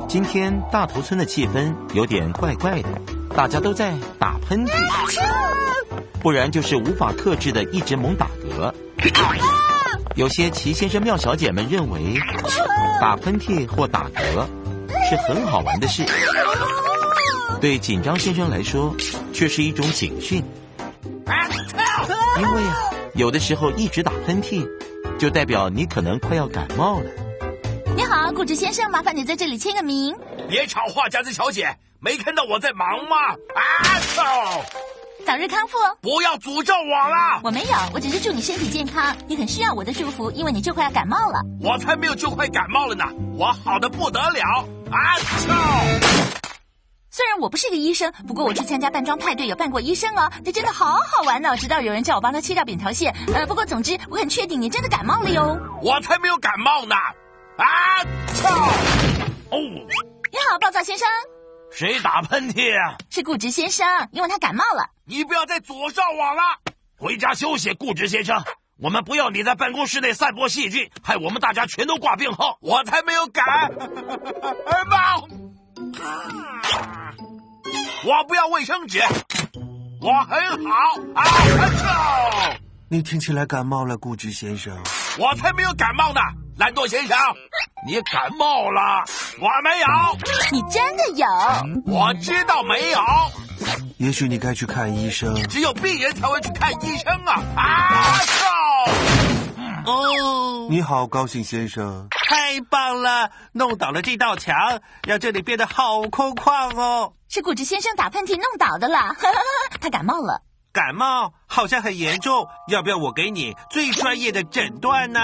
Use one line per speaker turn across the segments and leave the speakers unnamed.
今天大头村的气氛有点怪怪的，大家都在打喷嚏，不然就是无法克制的一直猛打嗝。有些齐先生、妙小姐们认为，打喷嚏或打嗝是很好玩的事，对紧张先生来说却是一种警讯。因为有的时候一直打喷嚏，就代表你可能快要感冒了。
你好，固执先生，麻烦你在这里签个名。
别吵话，夹子小姐，没看到我在忙吗？
早日康复。
不要诅咒我了。
我没有，我只是祝你身体健康。你很需要我的祝福，因为你就快要感冒了。
我才没有就快感冒了呢，我好的不得了。
虽然我不是个医生，不过我去参加扮装派对有扮过医生哦，这真的好好玩哦！直到有人叫我帮他切掉扁桃腺。不过总之我很确定你真的感冒了哟。
我才没有感冒呢。
你好，暴躁先生。
谁打喷嚏啊？
是固执先生，因为他感冒了。
你不要再诅咒我了。回家休息，固执先生。我们不要你在办公室内散播细菌，害我们大家全都挂病号。我才没有感冒。我不要卫生纸，我很好。
你听起来感冒了，固执先生。
我才没有感冒呢，懒惰先生，你感冒了，我没有。
你真的有？
我知道没有。
也许你该去看医生。
只有病人才会去看医生啊！
你好，高兴先生。
太棒了，弄倒了这道墙，让这里变得好空旷哦。
是固执先生打喷嚏弄倒的啦，他感冒了。
感冒好像很严重，要不要我给你最专业的诊断呢？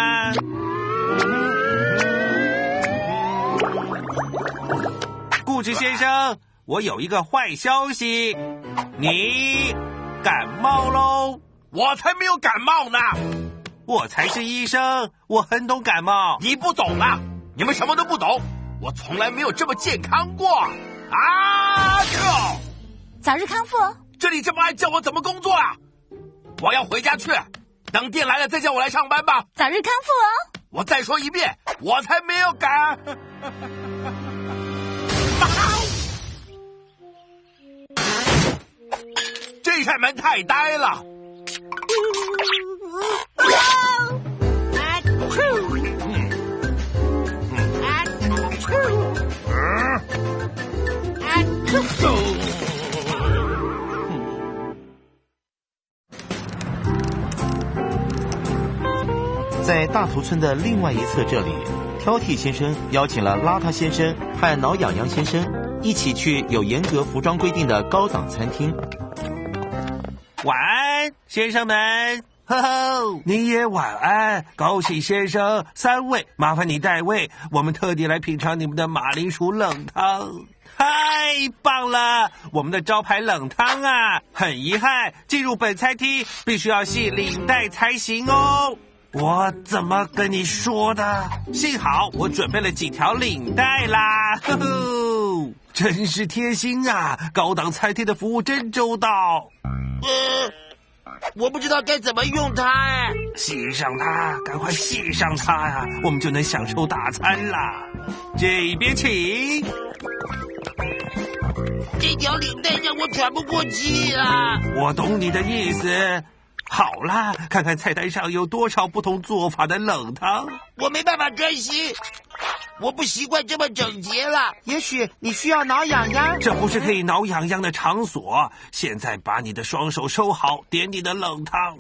固执先生，我有一个坏消息，你感冒喽！
我才没有感冒呢！
我才是医生，我很懂感冒。
你不懂啊！你们什么都不懂，我从来没有这么健康过。
早日康复。
这里这么爱叫我怎么工作啊？我要回家去，等店来了再叫我来上班吧。
早日康复哦！
我再说一遍，我才没有感。这扇门太呆了。
在大头村的另外一侧，这里挑剔先生邀请了邋遢先生和挠痒痒先生一起去有严格服装规定的高档餐厅。
晚安，先生们。呵呵，
你也晚安，高兴先生。3位，麻烦你带位，我们特地来品尝你们的马铃薯冷汤。
太棒了，我们的招牌冷汤啊！很遗憾，进入本餐厅必须要系领带才行哦。
我怎么跟你说的？
幸好我准备了几条领带啦，呵呵，
真是贴心啊！高档餐厅的服务真周到。
我不知道该怎么用它哎。
系上它，赶快系上它啊，我们就能享受大餐啦。
这边请。
这条领带让我喘不过气啊！
我懂你的意思。好啦，看看菜单上有多少不同做法的冷汤。
我没办法专心，我不习惯这么整洁了。
也许你需要挠痒痒。
这不是可以挠痒痒的场所。现在把你的双手收好，点你的冷汤。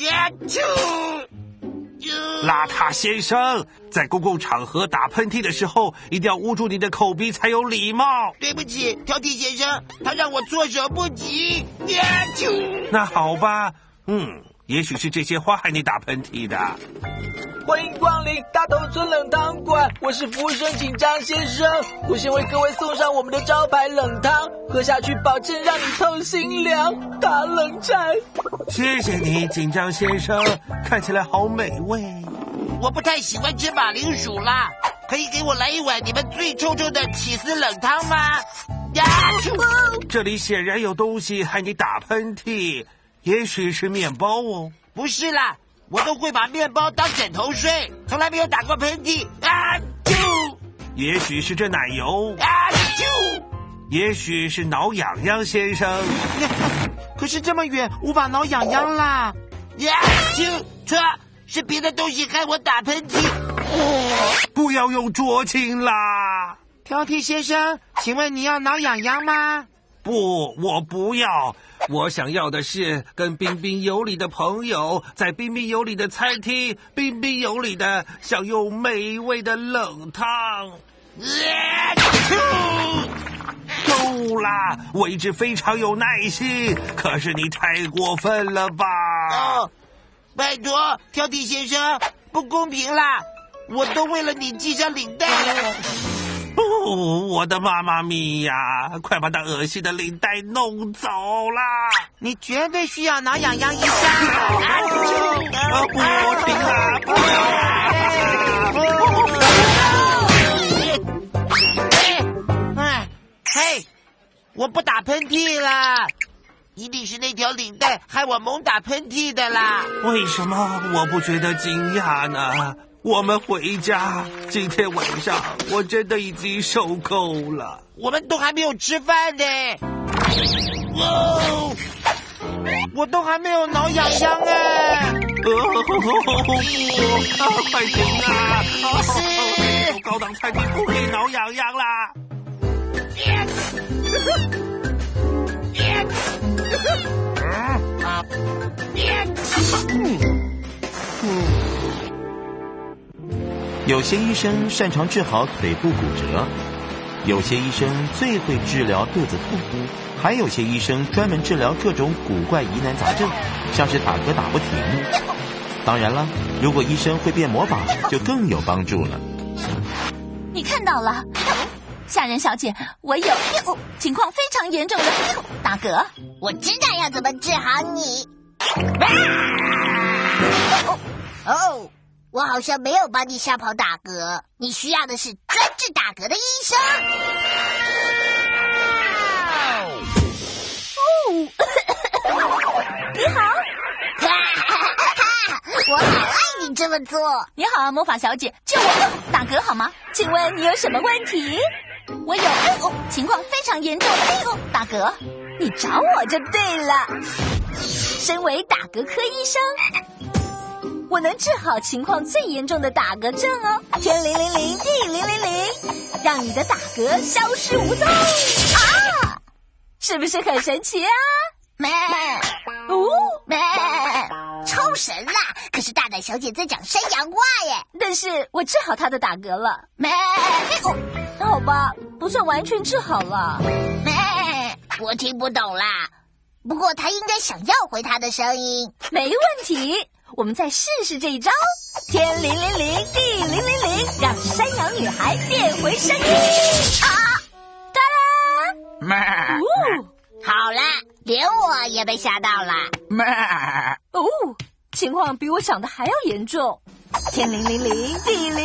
邋遢先生，在公共场合打喷嚏的时候，一定要捂住你的口鼻才有礼貌。
对不起，挑剔先生，他让我措手不及。
那好吧，也许是这些话害你打喷嚏的。
欢迎光临大头村冷汤馆，我是服务生紧张先生。我先为各位送上我们的招牌冷汤，喝下去保证让你透心凉，打冷战。
谢谢你，紧张先生，看起来好美味。
我不太喜欢吃马铃薯啦，可以给我来一碗你们最臭臭的起司冷汤吗？
这里显然有东西害你打喷嚏，也许是面包哦。
不是啦，我都会把面包当枕头睡，从来没有打过喷嚏。
也许是这奶油，也许是挠痒痒先生。
可是这么远，无法挠痒痒啦。
错，是别的东西害我打喷嚏。
不要用捉青啦！
挑剔先生，请问你要挠痒痒吗？
不，我不要。我想要的是跟彬彬有礼的朋友，在彬彬有礼的餐厅，彬彬有礼的享用美味的冷汤。够啦！我一直非常有耐心，可是你太过分了吧？
拜托，挑剔先生，不公平啦！我都为了你系上领带了。
我的妈妈咪呀！快把那恶心的领带弄走啦！
你绝对需要挠痒痒医生。
不停啦！不
要！嘿，我不打喷嚏啦！一定是那条领带害我猛打喷嚏的啦！
为什么我不觉得惊讶呢？我们回家，今天晚上我真的已经受够了。
我们都还没有吃饭呢。
我都还没有挠痒痒哎！
快停啊！高档餐厅不可以挠痒痒啦！
有些医生擅长治好腿部骨折，有些医生最会治疗肚子痛，还有些医生专门治疗各种古怪疑难杂症，像是打嗝打不停。当然了，如果医生会变魔法，就更有帮助了。
你看到了，吓人小姐，我有情况非常严重的打嗝。
我知道要怎么治好你。我好像没有帮你吓跑打嗝，你需要的是专治打嗝的医生。
你好。
我好爱你这么做。
你好，魔法小姐，救我打嗝好吗？请问你有什么问题？我有情况非常严重的打嗝，你找我就对了。身为打嗝科医生，我能治好情况最严重的打嗝症哦。天000地000，让你的打嗝消失无踪啊！是不是很神奇啊？
超神啦！可是大胆小姐在讲山羊话耶。
但是我治好她的打嗝了。好吧，不算完全治好了。
我听不懂啦。不过她应该想要回她的声音。
没问题，我们再试试这一招。天000地000，让山羊女孩变回声音啊！哒啦！
好啦，连我也被吓到了。
情况比我想的还要严重。天000地000，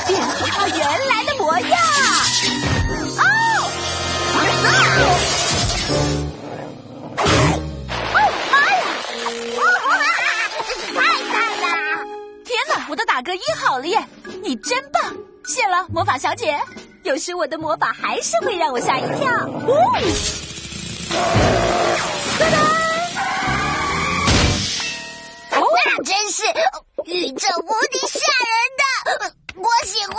变回她原来的模样。
太惨了！
天哪，我的打嗝医好了耶！你真棒，谢了，魔法小姐。有时我的魔法还是会让我吓一跳。哒哒！
那真是宇宙无敌吓人的，我喜欢。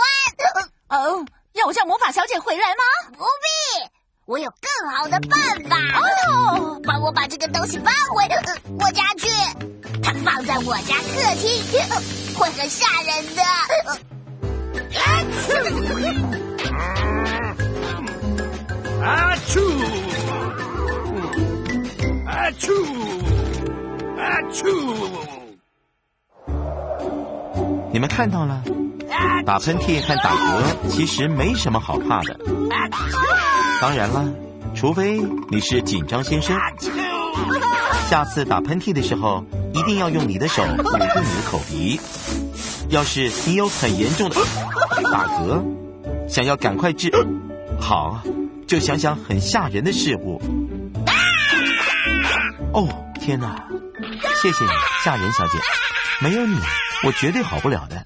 要我叫魔法小姐回来吗？
不必，我有更好的办法。帮我把这个东西搬回我家去，它放在我家客厅，会很吓人的。
阿丘！阿丘！阿丘！
你们看到了，打喷嚏和打嗝其实没什么好怕的。当然了，除非你是紧张先生。下次打喷嚏的时候，一定要用你的手捂住你的口鼻。要是你有很严重的打嗝，想要赶快治好，就想想很吓人的事物。天哪！谢谢你，吓人小姐，没有你，我绝对好不了的。